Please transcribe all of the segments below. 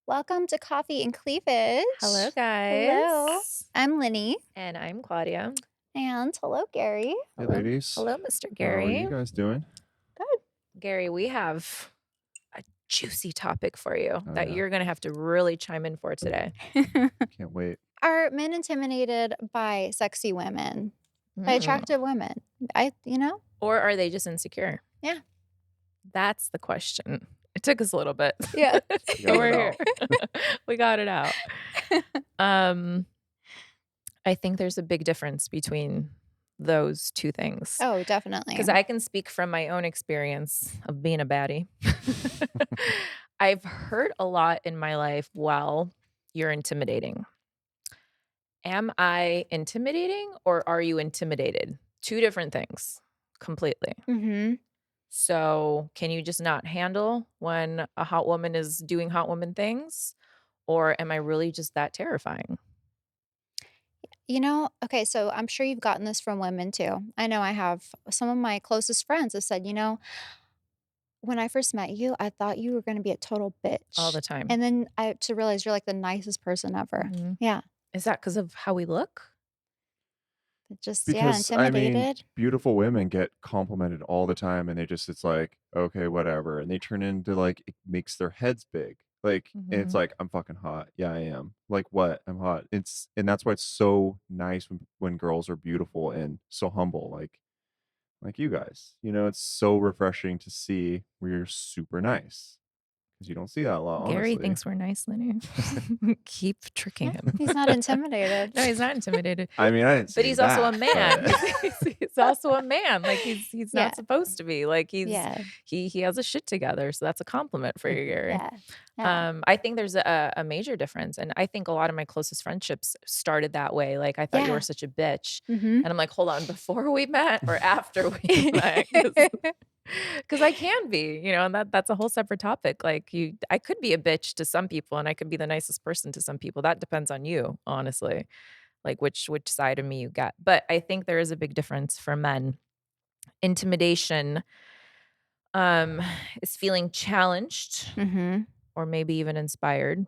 Welcome to Coffee and Cleavage. Hello, Hello. guys. I'm Linny. And I'm Claudia. And hello, Gary. Hey, Hello, ladies. hello, Mr. How are Gary. you guys doing? Good. Gary, we have a juicy topic for you Oh, that yeah. you're going to have to really chime in for today. Can't wait. Are men intimidated by sexy women? By Mm. attractive women? Or are they just insecure? Yeah. That's the question. It took us a little bit. Yeah. We got We're it here. We got it out. I think there's a big difference between those two things. Oh, definitely. Because I can speak from my own experience of being a baddie. I've heard a lot in my life, well, you're intimidating. Am I intimidating or are you intimidated? Two different things completely. Mm-hmm. So, can you just not handle when a hot woman is doing hot woman things? Or am I really just that terrifying? Okay, so I'm sure you've gotten this from women too. I know I have. Some of my closest friends have said, when I first met you, I thought you were going to be a total All bitch. the time. And then to realize you're like the nicest person ever. Mhm. Yeah. Is that because of how we look? Yeah, Because, I mean, intimidated. beautiful women get complimented all the time and it's like, okay, whatever. And they turn into like, it makes their heads big. Like, and it's Mhm. like, I'm fucking hot. Yeah, I am. Like, what? I'm hot. And that's why it's so nice when girls are beautiful and so humble. Like you guys, it's so refreshing to see where you're super nice because you don't see that a lot, Gary honestly. thinks we're nice, Lenny. Keep tricking Yeah, him. he's not intimidated. No, he's not intimidated. I mean, I didn't But say he's also a that, man. but He's also a man. Like he's Yeah, not supposed to be. Like yeah, he has a shit together. So that's a compliment for you, Gary. yeah, yeah, I think there's a major difference. And I think a lot of my closest friendships started that way. Like I thought you were yeah. such a bitch. Mhm. And I'm like, hold on, before we met or after we met? Because I can be, and that's a whole separate topic. Like I could be a bitch to some people and I could be the nicest person to some people. That depends on you, honestly, like which side of me you get. But I think there is a big difference for men. Intimidation um is feeling challenged Mhm. or maybe even inspired.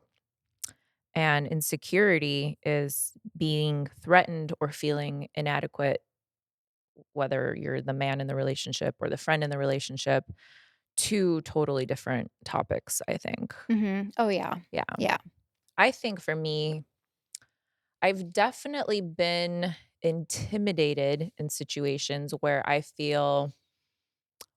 And insecurity is being threatened or feeling inadequate, whether you're the man in the relationship or the friend in the relationship. Two totally different topics, I think. Mhm. Oh, yeah. Yeah. Yeah. I think for me, I've definitely been intimidated in situations where I feel,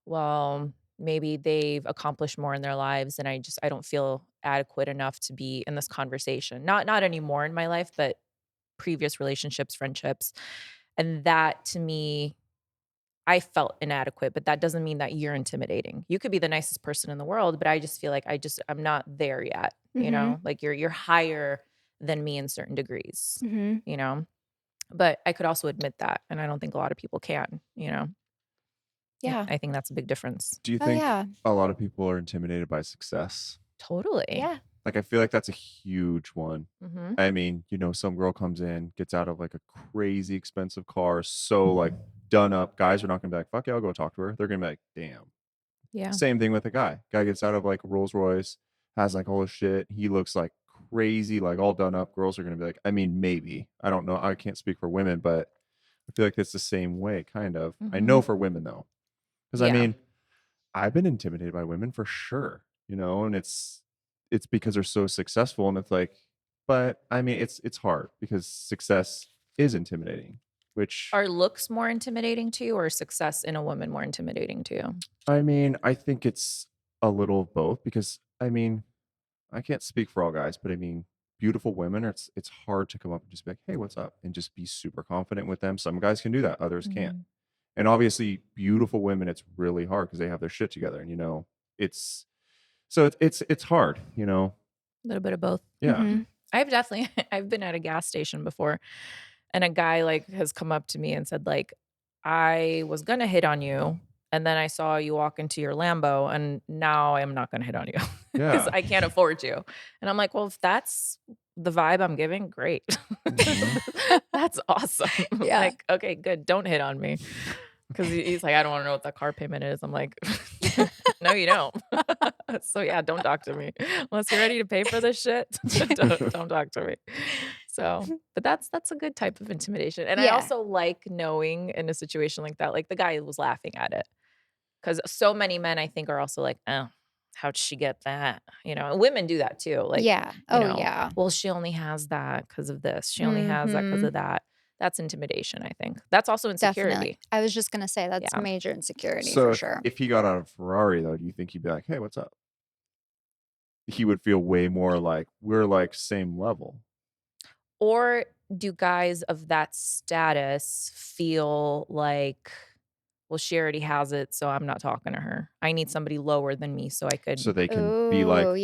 well, maybe they've accomplished more in their lives and I don't feel adequate enough to be in this conversation. Not anymore in my life, but previous relationships, friendships. And that to me, I felt inadequate, but that doesn't mean that you're intimidating. You could be the nicest person in the world, but I just feel like I'm not there yet, Mhm. Like you're higher than me in certain degrees, Mhm. you know? But I could also admit that, and I don't think a lot of people can. Yeah. I think that's a big difference. do you Oh, think yeah. a lot of people are intimidated by success? Totally. Yeah. Like, I feel like that's a huge one. Mhm. I mean, some girl comes in, gets out of like a crazy expensive car, so like done up. Guys are not gonna be like, fuck yeah, I'll go talk to her. They're gonna be like, damn. Yeah. Same thing with a guy. Guy gets out of like a Rolls Royce, has like all his shit. He looks like crazy, like all done up. Girls are gonna be like, I mean, maybe. I don't know. I can't speak for women, but I feel like it's the same way, kind of. I know Mhm. for women though. Because I Yeah. mean, I've been intimidated by women for sure, and it's because they're so successful, and it's like, but I mean, it's hard because success is intimidating, which Are looks more intimidating to you or success in a woman more intimidating to you? I mean, I think it's a little of both because I mean, I can't speak for all guys, but I mean, beautiful women, it's hard to come up and just be like, hey, what's up, and just be super confident with them. Some guys can do that, others can't. Mhm. And obviously, beautiful women, it's really hard because they have their shit together, and it's so it's hard. A little bit of both. Yeah. Mhm. I've definitely I've been at a gas station before and a guy like has come up to me and said like, "I was gonna hit on you and then I saw you walk into your Lambo and now I'm not gonna hit on you because Yeah. I can't afford you." And I'm like, "Well, if that's the vibe I'm giving, great. Mhm. That's awesome." Yeah. Like, "Okay, good. Don't hit on me." Because he's like, "I don't wanna know what that car payment is." I'm like, No, you don't. So, yeah, don't talk to me. Unless you're ready to pay for this shit, don't talk to me. So, but that's a good type of intimidation, and I Yeah. also like knowing in a situation like that, like, the guy was laughing at it, because so many men, I think, are also like, "Oh, how'd she get that?" And women do that too, like, Yeah. Oh, yeah. "Well, she only has that because of this. She only has that because Mhm. of that." That's intimidation, I think. That's also Definitely. insecurity. I was just gonna say that's Yeah. major insecurity So for if sure. if he got out of Ferrari though, do you think he'd be like, "Hey, what's up?" He would feel way more like we're like same level. Or do guys of that status feel like, "Well, she already has it, so I'm not talking to her. I need somebody lower than me so I So could." they can be Oh, like, "Oh my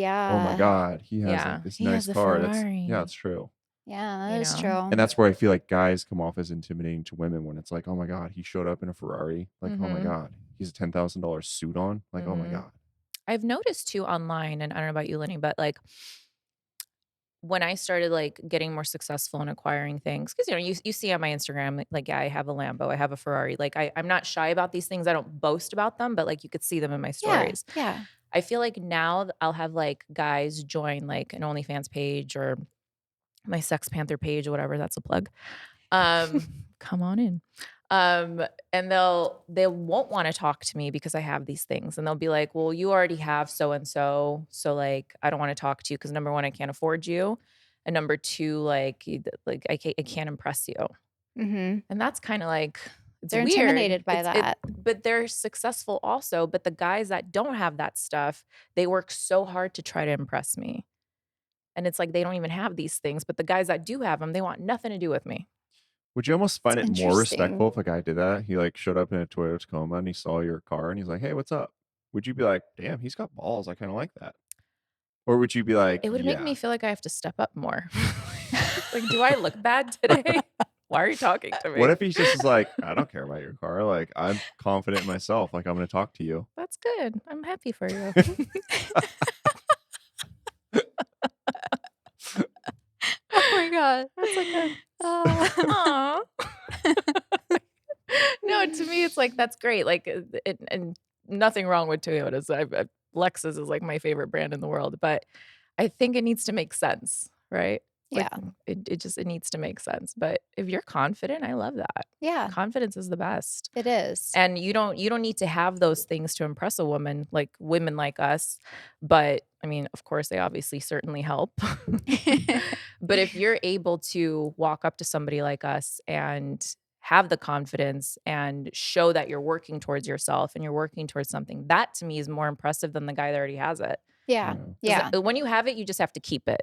yeah. god, he has like Yeah, this "He nice has a car." Yeah, Ferrari, it's true. Yeah, that you is know? And true. that's where I feel like guys come off as intimidating to women when it's like, "Oh my god, he showed up in a Ferrari." Like, "Oh my Mhm, god, he's a $10,000 suit on." Like, "Oh my mhm. god." I've noticed too online, and I don't know about you, Lenny, but, like, when I started, like, getting more successful in acquiring things, because you see on my Instagram, like, yeah, I have a Lambo, I have a Ferrari, like, I'm not shy about these things, I don't boast about them, but, like, you could see them in my Yeah, stories. yeah. I feel like now I'll have, like, guys join, like, an OnlyFans page or my Sex Panther page or whatever, that's a plug. Come on in. And they won't wanna talk to me because I have these things, and they'll be like, "Well, you already have so and so, like, I don't wanna talk to you because number 1, I can't afford you, and number 2, like, I can't impress you." Mhm. And that's kinda like it's They're weird. intimidated by that. But they're successful also, but the guys that don't have that stuff, they work so hard to try to impress me. And it's like they don't even have these things, but the guys that do have them, they want nothing to do with me. Would you almost It's find it more interesting. respectful if a guy did that? He, like, showed up in a Toyota Tacoma and he saw your car and he's like, "Hey, what's up?" Would you be like, "Damn, he's got balls. I kinda like that." Or would you be like, It would make "Yeah." me feel like I have to step up more. Like, "Do I look bad today? Why are you talking to What me?" if he just is like, "I don't care about your car, like, I'm confident in myself, like, I'm gonna talk to you." That's good. I'm happy for you. Oh my god. That's like a Uh, aw. No, to me, it's like, that's great, like, and nothing wrong with Toyotas. Lexus is, like, my favorite brand in the world, but I think it needs to make sense, right? Like, yeah. it needs to make sense, but if you're confident, I love that. Yeah, Confidence is the best, it is. and you don't need to have those things to impress a woman, like women like us, but, I mean, of course, they obviously certainly help. But if you're able to walk up to somebody like us and have the confidence and show that you're working towards yourself and you're working towards something, that to me is more impressive than the guy that already has it. Yeah, Yeah. 'Cause, yeah, when you have it, you just have to keep it.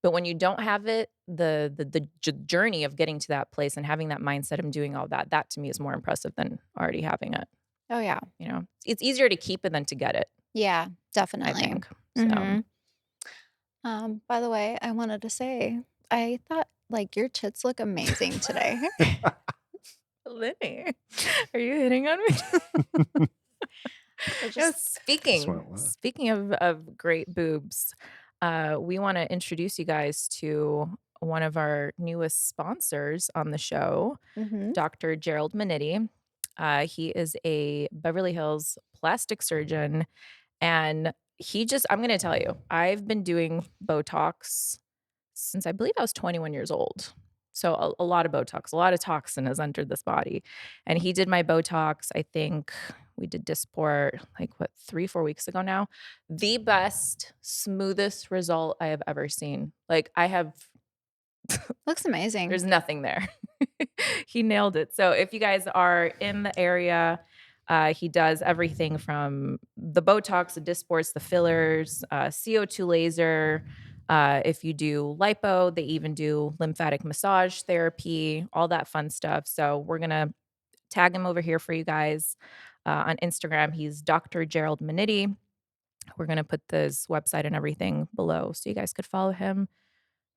But when you don't have it, the journey of getting to that place and having that mindset of doing all that, that to me is more impressive than already having it, oh, yeah. you know? It's easier to keep it than to get it, Yeah, I definitely. think. So, Mhm. By the way, I wanted to say, I thought, like, your tits look amazing today. Lenny, are you hitting on me? I No, just Just speaking went left. speaking of great boobs, we wanna introduce you guys to one of our newest sponsors on the show, Mhm. Dr. Gerald Minniti. He is a Beverly Hills plastic surgeon, and I'm gonna tell you, I've been doing Botox since I believe I was 21 years old. So a lot of Botox, a lot of toxin has entered this body. And he did my Botox, I think we did Dysport like what, 3, 4 weeks ago now. The best, smoothest result I have ever seen. Like I have Looks amazing. there's nothing there. He nailed it. So if you guys are in the area, he does everything from the Botox, the Dysports, the fillers, CO2 laser. If you do lipo, they even do lymphatic massage therapy, all that fun stuff. So we're gonna tag him over here for you guys on Instagram. He's Dr. Gerald Minniti. We're gonna put this website and everything below so you guys could follow him.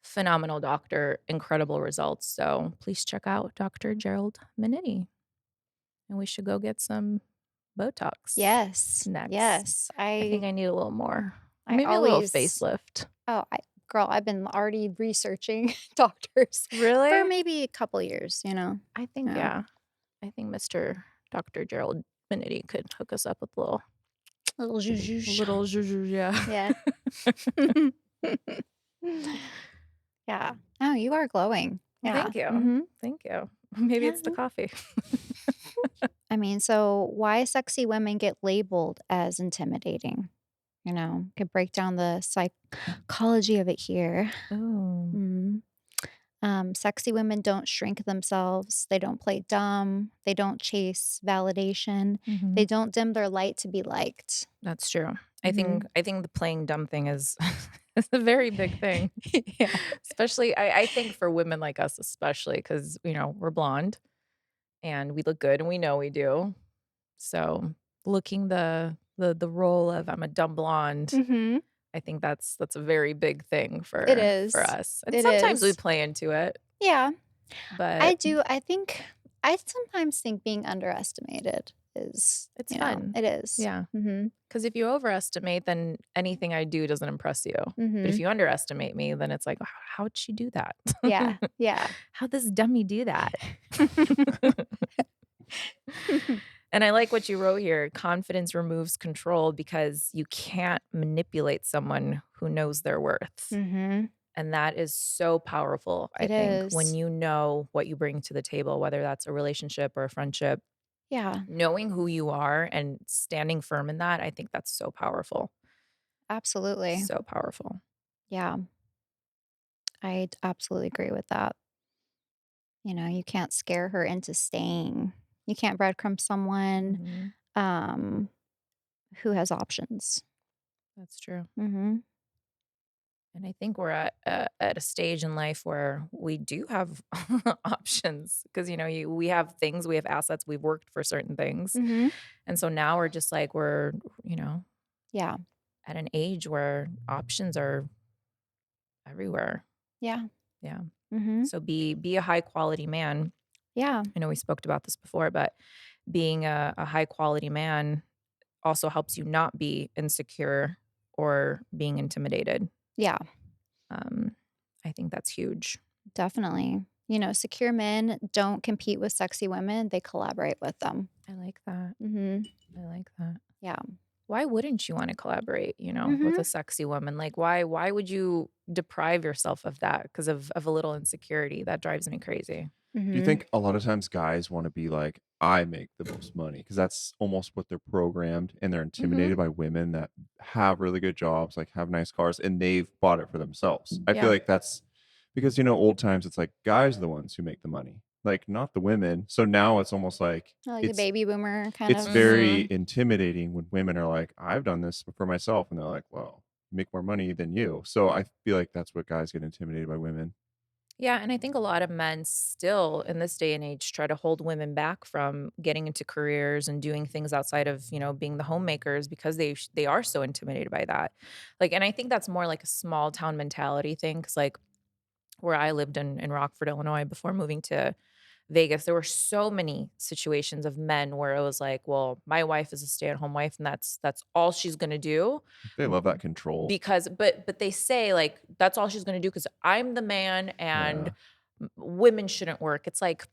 Phenomenal doctor, incredible results. So please check out Dr. Gerald Minniti. And we should go get some Botox Yes, next. yes. I think I need a little more, or I maybe a little always facelift. oh, I girl, I've been already researching doctors for Really? maybe a couple years, you know? I think, Yeah. yeah. I think Mr. Dr. Gerald Minniti could hook us up with a little. Little zhuzh. Little zhuzh, yeah. Yeah. Yeah. Oh, you are glowing. Well, Yeah. thank you. Mhm. Thank you. Maybe Yeah. it's the coffee. I mean, so why sexy women get labeled as intimidating? Could break down the psychology of it here. Oh. Mhm. Sexy women don't shrink themselves. They don't play dumb. They don't chase validation. They Mhm. don't dim their light to be liked. That's true. Mhm. I think the playing dumb thing is is a very big thing. Yeah. Especially I think for women like us especially because we're blonde and we look good and we know we do. So, looking the role of I'm a dumb blonde, Mhm. I think that's a very big thing It for is. us. And It sometimes we is. play into it, Yeah. I but do. I sometimes think being underestimated is, it's fun. it is. Yeah. Mhm. Because if you overestimate, then anything I do doesn't impress you. But if Mhm. you underestimate me, then it's like, How'd she do that? Yeah. Yeah. How'd this dummy do that?" And I like what you wrote here, confidence removes control because you can't manipulate someone who knows their worth. Mhm. And that is so powerful, I It think, when is. you know what you bring to the table, whether that's a relationship or a friendship, Yeah. knowing who you are and standing firm in that, I think that's so powerful. Absolutely. So powerful. Yeah. Absolutely agree with that. You can't scare her into staying. You can't breadcrumb someone, Mhm. um, who has options. That's true. Mhm. And I think we're at a stage in life where we do have options because we have things, we have assets, we've worked for certain things, Mhm. and so now we're just like you know Yeah. at an age where options are everywhere. Yeah. Yeah. Mhm. So be a high quality man. Yeah. I know we spoke about this before, but being a high quality man also helps you not be insecure or being intimidated. Yeah. Um, I think that's huge. Definitely. Secure men don't compete with sexy women, they collaborate with them. I like that. Mhm. I like that. Yeah. Why wouldn't you wanna collaborate, with Mhm. a sexy woman? Like, why would you deprive yourself of that because of a little insecurity? That drives me crazy. Do you Mhm. think a lot of times guys wanna be like, "I make the most money," because that's almost what they're programmed, and they're Mhm. intimidated by women that have really good jobs, like, have nice cars, and they've bought it for themselves. I feel Yeah. like that's because, old times, it's like guys are the ones who make the money, like, not the women. So now it's almost like Like the it's baby boomer kind it's of. very Mhm. intimidating when women are like, "I've done this for myself," and they're like, "Well, make more money than you." So I feel like that's what guys get intimidated by women. Yeah, and I think a lot of men still in this day and age try to hold women back from getting into careers and doing things outside of, being the homemakers because they are so intimidated by that. Like, and I think that's more like a small town mentality thing cuz like where I lived in Rockford, Illinois before moving to Vegas, there were so many situations of men where it was like, well, my wife is a stay-at-home wife and that's all she's going to do They love that control. because but they say like that's all she's going to do cuz I'm the man and Yeah. women shouldn't work. It's like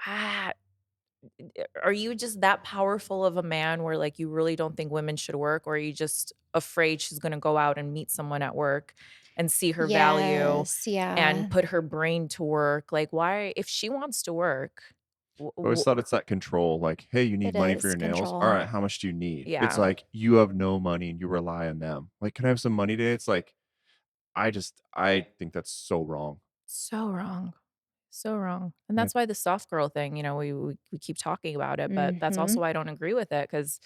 ah are you just that powerful of a man where like you really don't think women should work or are you just afraid she's going to go out and meet someone at work and see her value Yes, and yeah. put her brain to work like why if she wants to work I always thought it's that control, like, "Hey, you It need money for is your nails? control. Alright, how much do you need?" It's yeah like, you have no money and you rely on them. Like, "Can I have some money today?" It's like, I think that's so wrong. so wrong so wrong and And I that's why the soft girl thing we keep talking about it but that's also Mhm. why I don't agree with it because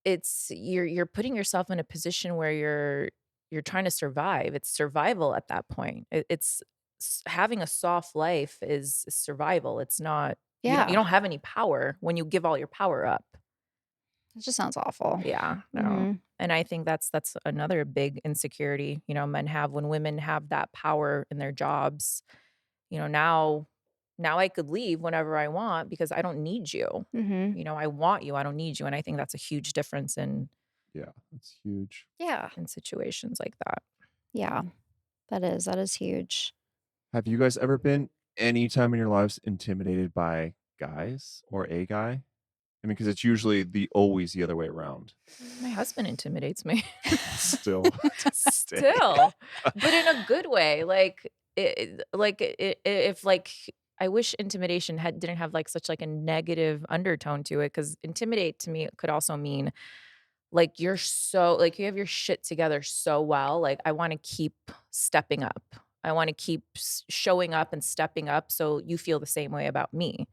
it's you're putting yourself in a position where you're trying to survive. It's survival at that point. It's having a soft life is survival. It's not you Yeah. don't have any power when you give all your power up. It just sounds awful. Yeah, no. Mhm. And I think that's another big insecurity, men have when women have that power in their jobs. Now I could leave whenever I want because I don't need you. Mhm. I want you, I don't need you, and I think that's a huge difference Yeah, that's huge. Yeah. in situations like that. Yeah. That is huge. Have you guys ever been any time in your lives intimidated by guys or a guy? I mean, because it's usually always the other way around. My husband intimidates me. Still to this day. Still, but in a good way, like, if, like I wish intimidation didn't have, like, such, like, a negative undertone to it, because intimidate to me could also mean, like, you're so like, you have your shit together so well, like, I wanna keep stepping up. I wanna keep showing up and stepping up so you feel the same way about me,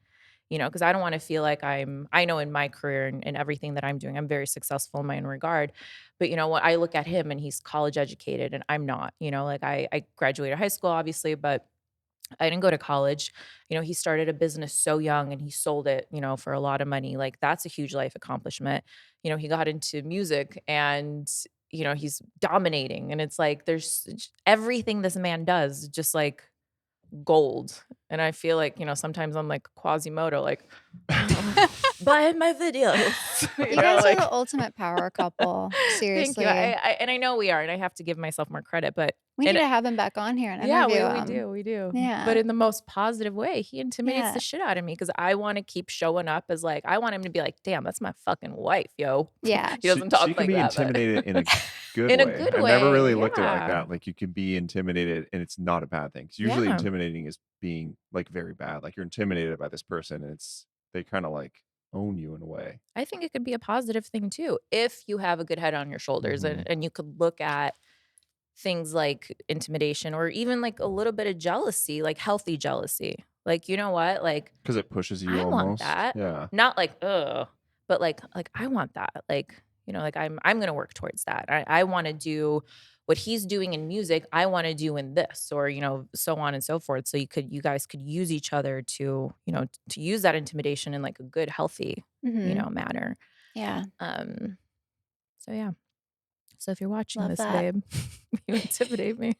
because I don't wanna feel like I know in my career and everything that I'm doing, I'm very successful in my own regard, but, what I look at him and he's college educated and I'm not, like, I graduated high school, obviously, but I didn't go to college. He started a business so young and he sold it, for a lot of money. Like, that's a huge life accomplishment. He got into music and, he's dominating. And it's like everything this man does, just like gold. And I feel like, sometimes I'm like Quasimodo, like, oh, buy my videos, You guys are like, the ultimate power couple, thank you. seriously. And I know we are, and I have to give myself more credit, but, We need and to have him back on here and yeah, interview we him. do, we do. But Yeah. in the most positive way, he intimidates the Yeah. shit out of me because I wanna keep showing up as, like, I want him to be like, "Damn, that's my fucking wife, yo." Yeah. He doesn't She talk can like be that, but intimidated in a good in a way. good I never way, really looked at it like yeah. that. Like, you can be intimidated and it's not a bad thing. 'Cause usually Yeah. intimidating is being, like, very bad. Like, you're intimidated by this person and they kinda, like, own you in a way. I think it could be a positive thing too, if you have a good head on your shoulders Mhm. and you could look at things like intimidation or even, like, a little bit of jealousy, like healthy jealousy. Like, you know what? Like, 'Cause it pushes you I want almost. that. Yeah. Not like, "Ugh," but like, I want that. Like, like, I'm gonna work towards that. I wanna do what he's doing in music, I wanna do in this or, so on and so forth. So you guys could use each other to, to use that intimidation in, like, a good, healthy, Mhm. manner. Yeah. Um, so yeah. So if you're watching Love this, that. babe, you intimidate me.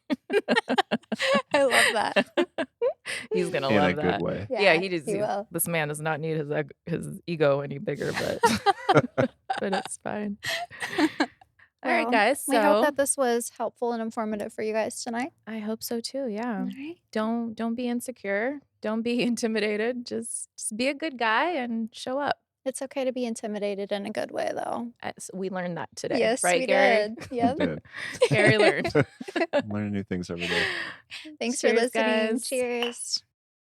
I love that. He's gonna In a love good that. way. Yeah, Yeah, he will. this man does not need his ego any bigger, but but it's fine. Alright, Well, guys, we hope so that this was helpful and informative for you guys tonight. I hope so too, yeah. Alright. Don't be insecure, don't be intimidated, just be a good guy and show up. It's okay to be intimidated in a good way, though. We learned that today, Yes, right, we Gary? did. You Yep. did. Gary learned. Learning new things every day. Thanks for Cheers, listening. guys. Cheers.